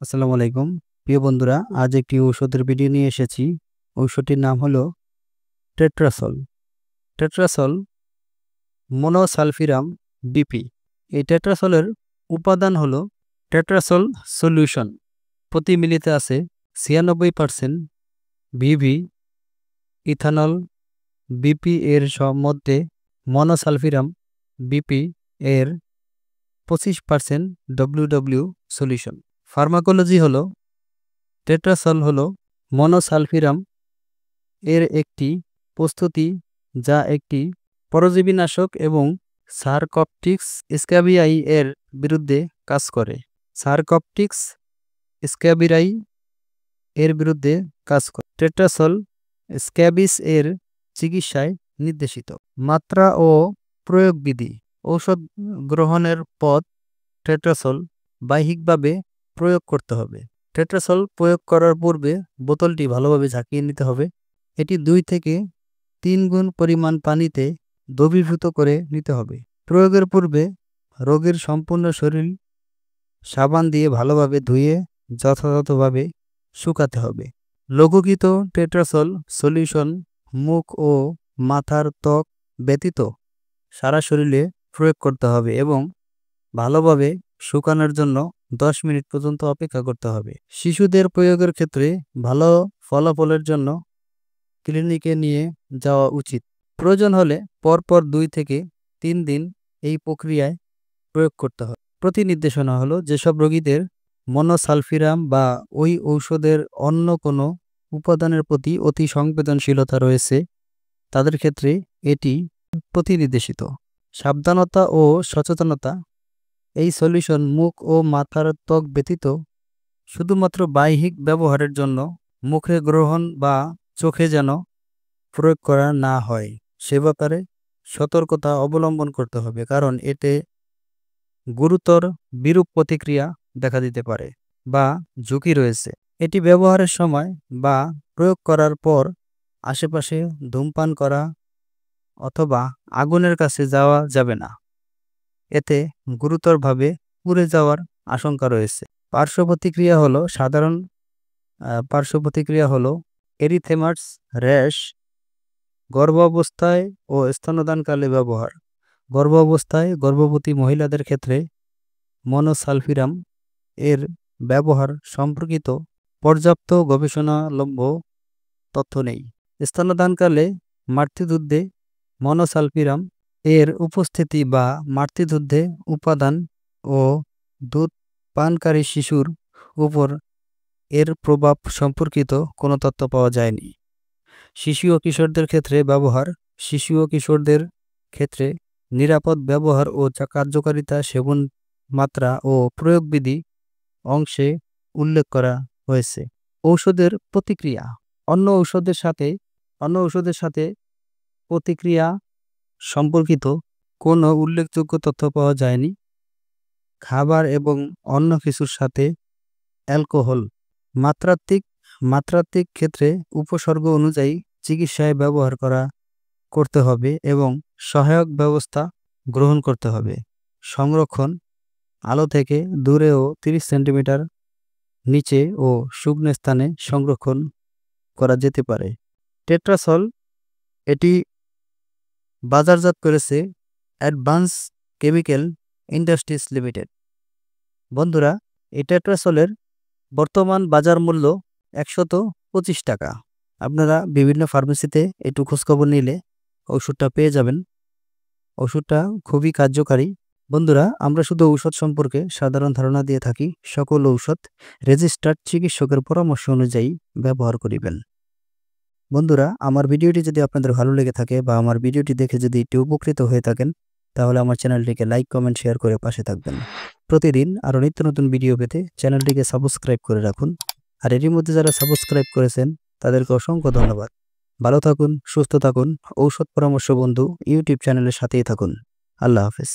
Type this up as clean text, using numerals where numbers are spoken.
আসসালামু আলাইকুম প্রিয় বন্ধুরা, আজ একটি ঔষধের ভিডিও নিয়ে এসেছি। ঔষধটির নাম হলো টেট্রাসল। Tetrasol মনোসালফিরাম BP. এই টেট্রাসলের উপাদান হলো টেট্রাসল সলিউশন। প্রতি মিলিতে আছে 96% ভিভি ইথানল। বিপি এর মধ্যে মনোসালফিরাম বিপি এর 25% ডব্লিউডব্লিউ সলিউশন। ফার্মাকোলজি হলো টেট্রাসল হলো মনোসালফিরাম এর একটি প্রস্তুতি যা একটি পরজীবীনাশক এবং সারকপটিক্স স্ক্যাবিয়াই এর বিরুদ্ধে কাজ করে। সারকপটিক্স স্ক্যাবিরাই এর বিরুদ্ধে কাজ করে। টেট্রাসল স্ক্যাবিস এর চিকিৎসায় নির্দেশিত। মাত্রা ও প্রয়োগবিধি। ঔষধ গ্রহণের পথ। টেট্রাসল বাহ্যিকভাবে প্রয়োগ করতে হবে। টেট্রাসল প্রয়োগ করার পূর্বে বোতলটি ভালোভাবে ঝাঁকিয়ে নিতে হবে। এটি 2 থেকে 3 গুণ পরিমাণ পানিতে দ্রবীভূত করে নিতে হবে। প্রয়োগের পূর্বে রোগীর সম্পূর্ণ শরীর সাবান দিয়ে ভালোভাবে ধুয়ে যথাযথভাবে শুকাতে হবে। লঘুকৃত টেট্রাসল সলিউশন মুখ ও মাথার ত্বক ব্যতীত সারা শরীরে প্রয়োগ করতে হবে এবং ভালোভাবে শুকানোর জন্য 10 মিনিট পর্যন্ত অপেক্ষা করতে হবে। শিশুদের প্রয়োগের ক্ষেত্রে ভালো ফলাফলের জন্য ক্লিনিকে নিয়ে যাওয়া উচিত। প্রয়োজন হলে পরপর 2 থেকে 3 দিন এই প্রক্রিয়ায় প্রয়োগ করতে হবে। প্রতি নির্দেশনা হলো যেসব রোগীদের মনোসালফিরাম বা ওই ঔষধের অন্য কোনো উপাদানের প্রতি অতি সংবেদনশীলতা রয়েছে তাদের ক্ষেত্রে এটি প্রতিনির্দেশিত। সাবধানতা ও সচেতনতা। এই সলিউশন মুখ ও মাথার ত্বক ব্যতীত শুধুমাত্র বাহ্যিক ব্যবহারের জন্য মুখে গ্রহণ বা চোখে যেন প্রয়োগ করা না হয় সে ব্যাপারে সতর্কতা অবলম্বন করতে হবে, কারণ এতে গুরুতর বিরূপ প্রতিক্রিয়া দেখা দিতে পারে বা ঝুঁকি রয়েছে। এটি ব্যবহারের সময় বা প্রয়োগ করার পর আশেপাশে ধূমপান করা অথবা আগুনের কাছে যাওয়া যাবে না। এতে গুরুতরভাবে পুড়ে যাওয়ার আশঙ্কা রয়েছে। পার্শ্ব প্রতিক্রিয়া হলো এরিথেমাস, র্যাশ। গর্ভাবস্থায় ও স্তন্যদানকালে ব্যবহার। গর্ভাবস্থায় গর্ভবতী মহিলাদের ক্ষেত্রে মনোসালফিরাম এর ব্যবহার সম্পর্কিত পর্যাপ্ত গবেষণালব্ধ তথ্য নেই। স্তন্যদানকালে মাতৃদুগ্ধে মনোসালফিরাম এর উপস্থিতি বা মাতৃদুগ্ধে উপাদান ও দুধ পানকারী শিশুর উপর এর প্রভাব সম্পর্কিত কোনো তথ্য পাওয়া যায়নি। শিশু ও কিশোরদের ক্ষেত্রে ব্যবহার। শিশু ও কিশোরদের ক্ষেত্রে নিরাপদ ব্যবহার ও কার্যকারিতা সেবন মাত্রা ও প্রয়োগবিধি অংশে উল্লেখ করা হয়েছে। ঔষধের প্রতিক্রিয়া। অন্য ঔষধের সাথে প্রতিক্রিয়া সম্পর্কিত কোনো উল্লেখযোগ্য তথ্য পাওয়া যায়নি। খাবার এবং অন্য কিছুর সাথে অ্যালকোহল। মাত্রাত্মক ক্ষেত্রে উপসর্গ অনুযায়ী চিকিৎসায় ব্যবহার করতে হবে এবং সহায়ক ব্যবস্থা গ্রহণ করতে হবে। সংরক্ষণ। আলো থেকে দূরে ও 30 সেন্টিমিটার নিচে ও শুকনো স্থানে সংরক্ষণ করা যেতে পারে। টেট্রাসল এটি বাজারজাত করেছে অ্যাডভান্স কেমিক্যাল ইন্ডাস্ট্রিজ লিমিটেড। বন্ধুরা, এই টেট্রাসলের বর্তমান বাজার মূল্য 125 টাকা। আপনারা বিভিন্ন ফার্মেসিতে একটু খোঁজখবর নিলে ওষুধটা পেয়ে যাবেন। ওষুধটা খুবই কার্যকারী। বন্ধুরা, আমরা শুধু ঔষধ সম্পর্কে সাধারণ ধারণা দিয়ে থাকি। সকল ঔষধ রেজিস্টার্ড চিকিৎসকের পরামর্শ অনুযায়ী ব্যবহার করিবেন। বন্ধুরা, আমার ভিডিওটি যদি আপনাদের ভালো লেগে থাকে বা আমার ভিডিওটি দেখে যদি একটু উপকৃত হয়ে থাকেন তাহলে আমার চ্যানেলটিকে লাইক, কমেন্ট, শেয়ার করে পাশে থাকবেন। প্রতিদিন আরও নিত্য নতুন ভিডিও পেতে চ্যানেলটিকে সাবস্ক্রাইব করে রাখুন। আর এরই মধ্যে যারা সাবস্ক্রাইব করেছেন তাদেরকে অসংখ্য ধন্যবাদ। ভালো থাকুন, সুস্থ থাকুন। ঔষধ পরামর্শ বন্ধু ইউটিউব চ্যানেলের সাথেই থাকুন। আল্লাহ হাফেজ।